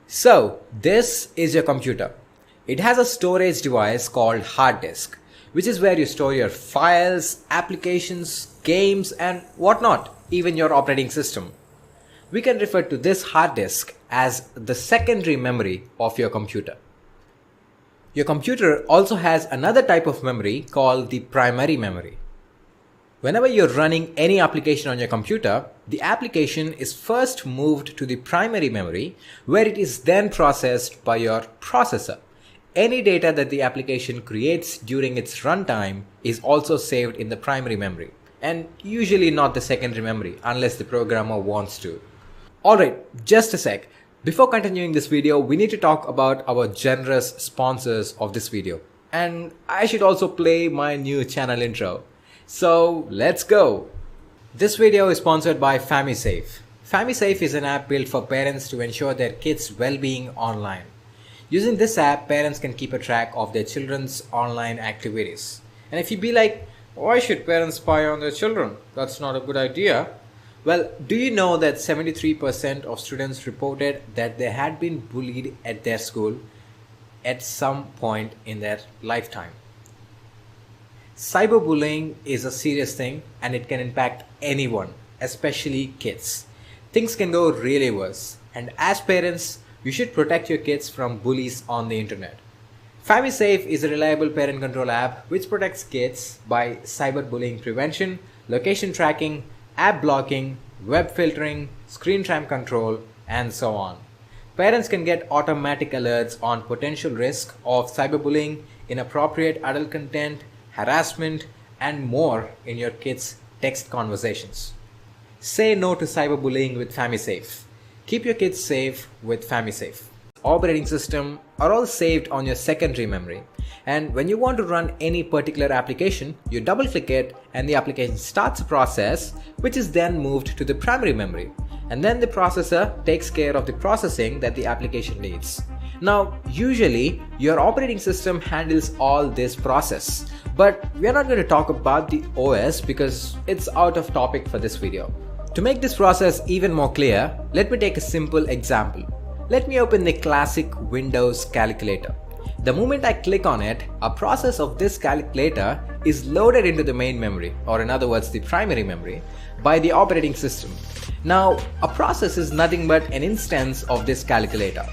So this is your computer. It has a storage device called hard disk, which is where you store your files, applications, games and whatnot, even your operating system. We can refer to this hard disk as the secondary memory of your computer. Your computer also has another type of memory called the primary memory. Whenever you're running any application on your computer, the application is first moved to the primary memory where it is then processed by your processor. Any data that the application creates during its runtime is also saved in the primary memory and usually not the secondary memory unless the programmer wants to. Alright, just a sec. Before continuing this video, we need to talk about our generous sponsors of this video. And I should also play my new channel intro. So let's go! This video is sponsored by FamiSafe. FamiSafe is an app built for parents to ensure their kids' well-being online. Using this app, parents can keep a track of their children's online activities. And if you be like, why should parents spy on their children? That's not a good idea. Well, do you know that 73% of students reported that they had been bullied at their school at some point in their lifetime? Cyberbullying is a serious thing and it can impact anyone, especially kids. Things can go really worse, and as parents, you should protect your kids from bullies on the internet. FamiSafe is a reliable parent control app which protects kids by cyberbullying prevention, location tracking, app blocking, web filtering, screen time control, and so on. Parents can get automatic alerts on potential risk of cyberbullying, inappropriate adult content, harassment, and more in your kids' text conversations. Say no to cyberbullying with FamiSafe. Keep your kids safe with FamiSafe. Operating system are all saved on your secondary memory, and when you want to run any particular application, you double click it and the application starts a process which is then moved to the primary memory, and then the processor takes care of the processing that the application needs. Now, usually your operating system handles all this process, but we are not going to talk about the OS because it's out of topic for this video. To make this process even more clear, let me take a simple example. Let me open the classic Windows calculator. The moment I click on it, a process of this calculator is loaded into the main memory, or in other words the primary memory, by the operating system. Now, a process is nothing but an instance of this calculator.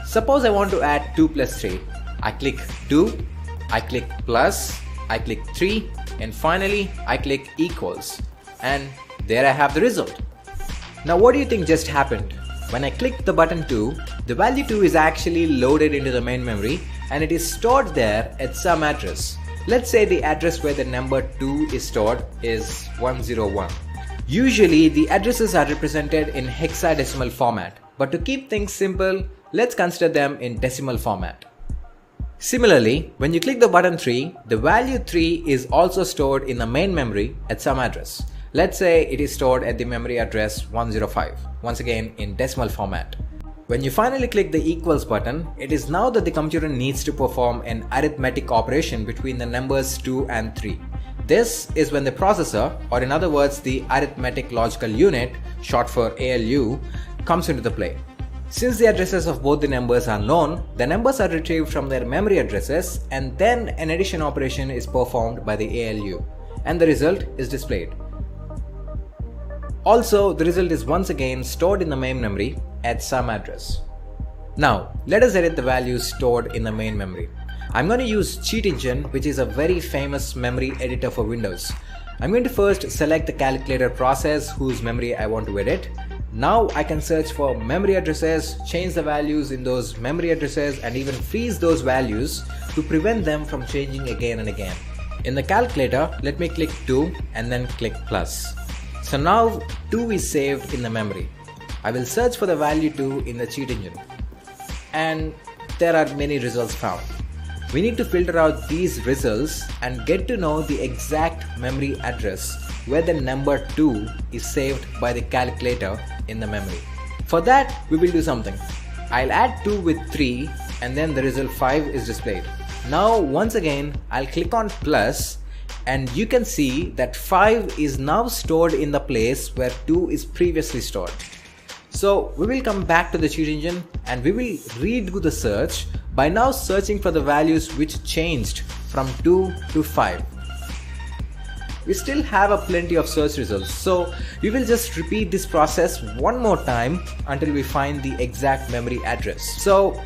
Suppose I want to add 2 plus 3. I click 2, I click plus, I click 3, and finally I click equals. And there I have the result. Now what do you think just happened? When I click the button 2, the value 2 is actually loaded into the main memory and it is stored there at some address. Let's say the address where the number 2 is stored is 101. Usually the addresses are represented in hexadecimal format, but to keep things simple, let's consider them in decimal format. Similarly, when you click the button 3, the value 3 is also stored in the main memory at some address. Let's say it is stored at the memory address 105, once again in decimal format. When you finally click the equals button, it is now that the computer needs to perform an arithmetic operation between the numbers 2 and 3. This is when the processor, or in other words the arithmetic logical unit, short for ALU, comes into the play. Since the addresses of both the numbers are known, the numbers are retrieved from their memory addresses and then an addition operation is performed by the ALU, and the result is displayed. Also, the result is once again stored in the main memory at some address. Now, let us edit the values stored in the main memory. I'm going to use Cheat Engine, which is a very famous memory editor for Windows. I'm going to first select the calculator process whose memory I want to edit. Now I can search for memory addresses, change the values in those memory addresses and even freeze those values to prevent them from changing again and again. In the calculator, let me click 2 and then click plus. So now 2 is saved in the memory. I will search for the value 2 in the Cheat Engine. And there are many results found. We need to filter out these results and get to know the exact memory address where the number 2 is saved by the calculator in the memory. For that, we will do something. I'll add 2 with 3 and then the result 5 is displayed. Now once again, I'll click on plus and you can see that 5 is now stored in the place where 2 is previously stored. So we will come back to the cheat engine and we will redo the search by now searching for the values which changed from 2 to 5. We still have a plenty of search results, so we will just repeat this process one more time until we find the exact memory address. So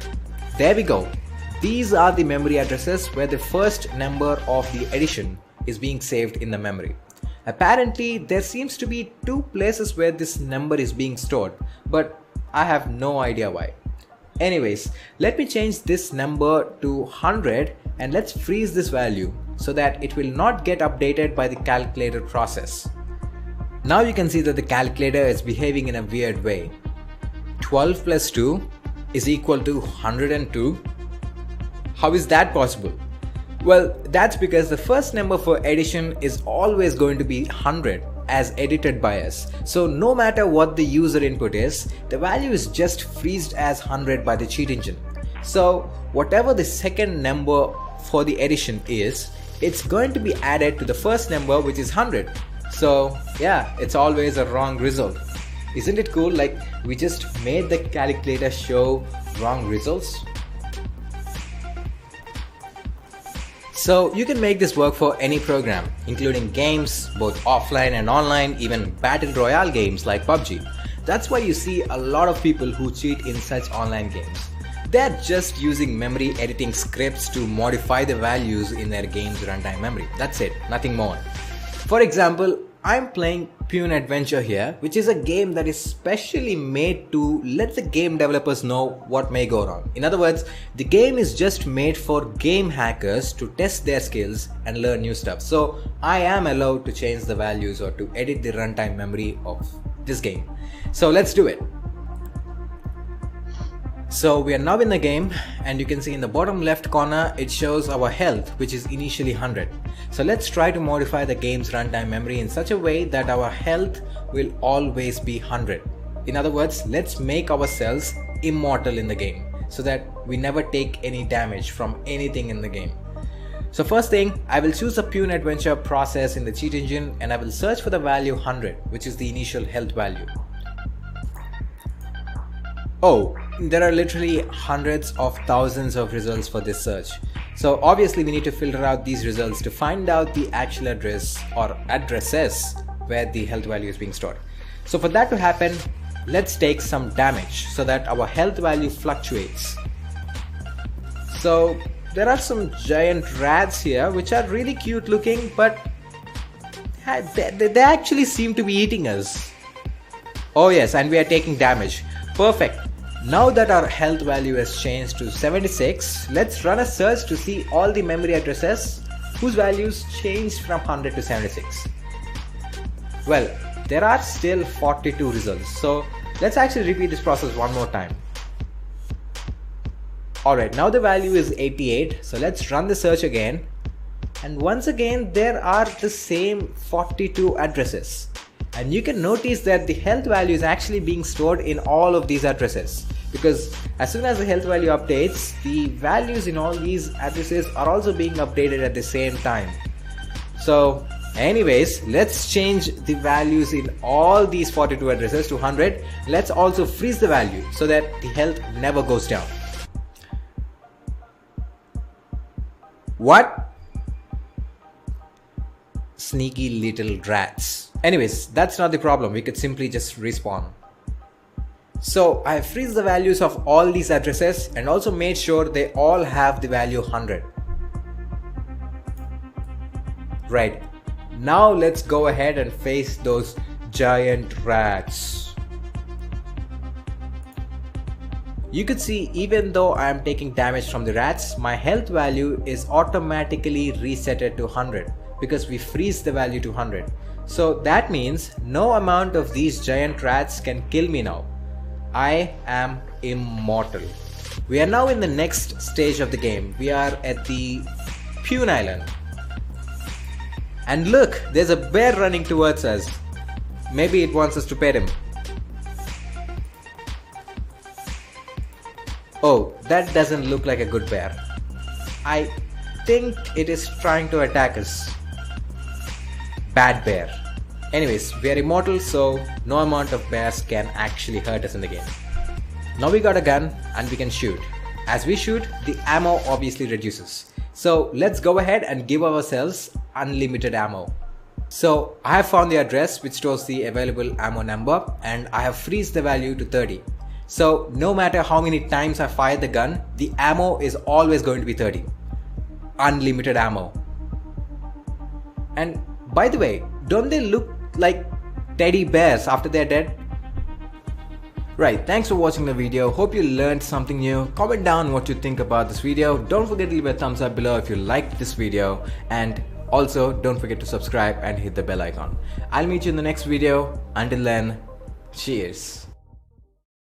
there we go. These are the memory addresses where the first number of the addition is being saved in the memory. Apparently there seems to be 2 places where this number is being stored, but I have no idea why. Anyways, let me change this number to 100 and let's freeze this value so that it will not get updated by the calculator process. Now you can see that the calculator is behaving in a weird way. 12 plus 2 is equal to 102. How is that possible? Well, that's because the first number for addition is always going to be 100 as edited by us. So no matter what the user input is, the value is just freezed as 100 by the cheat engine. So whatever the second number for the addition is, it's going to be added to the first number, which is 100. So yeah, it's always a wrong result. Isn't it cool? Like we just made the calculator show wrong results. So you can make this work for any program, including games, both offline and online, even battle royale games like Pubg. That's why you see a lot of people who cheat in such online games. They're just using memory editing scripts to modify the values in their game's runtime memory. That's it, nothing more. For example, I'm playing Pubg Adventure here, which is a game that is specially made to let the game developers know what may go wrong. In other words, the game is just made for game hackers to test their skills and learn new stuff. So I am allowed to change the values or to edit the runtime memory of this game. So let's do it. So we are now in the game and you can see in the bottom left corner it shows our health, which is initially 100. So let's try to modify the game's runtime memory in such a way that our health will always be 100. In other words, let's make ourselves immortal in the game so that we never take any damage from anything in the game. So first thing, I will choose the Pubg Adventure process in the cheat engine and I will search for the value 100, which is the initial health value. Oh, there are literally hundreds of thousands of results for this search. So obviously we need to filter out these results to find out the actual address or addresses where the health value is being stored. So for that to happen, let's take some damage so that our health value fluctuates. So there are some giant rats here which are really cute looking, but they actually seem to be eating us. Oh yes, and we are taking damage. Perfect. Now that our health value has changed to 76, let's run a search to see all the memory addresses whose values changed from 100 to 76. Well, there are still 42 results, so let's actually repeat this process one more time. Alright, now the value is 88, so let's run the search again. And once again, there are the same 42 addresses. And you can notice that the health value is actually being stored in all of these addresses, because as soon as the health value updates, the values in all these addresses are also being updated at the same time. So anyways, let's change the values in all these 42 addresses to 100. Let's also freeze the value so that the health never goes down. What? Sneaky little rats. Anyways, that's not the problem. We could simply just respawn. So I freeze the values of all these addresses and also made sure they all have the value 100. Right. Now let's go ahead and face those giant rats. You could see even though I am taking damage from the rats, my health value is automatically resetted to 100 because we freeze the value to 100. So that means no amount of these giant rats can kill me now. I am immortal. We are now in the next stage of the game. We are at the Pubg Island. And look, there's a bear running towards us. Maybe it wants us to pet him. Oh, that doesn't look like a good bear. I think it is trying to attack us. Bad bear. Anyways, we are immortal, so no amount of bears can actually hurt us in the game. Now we got a gun and we can shoot. As we shoot, the ammo obviously reduces. So let's go ahead and give ourselves unlimited ammo. So I have found the address which stores the available ammo number, and I have freezed the value to 30. So no matter how many times I fire the gun, the ammo is always going to be 30. Unlimited ammo. And by the way, don't they look like teddy bears after they're dead? Right, thanks for watching the video. Hope you learned something new. Comment down what you think about this video. Don't forget to leave a thumbs up below if you liked this video, and also don't forget to subscribe and hit the bell icon. I'll meet you in the next video. Until then, cheers.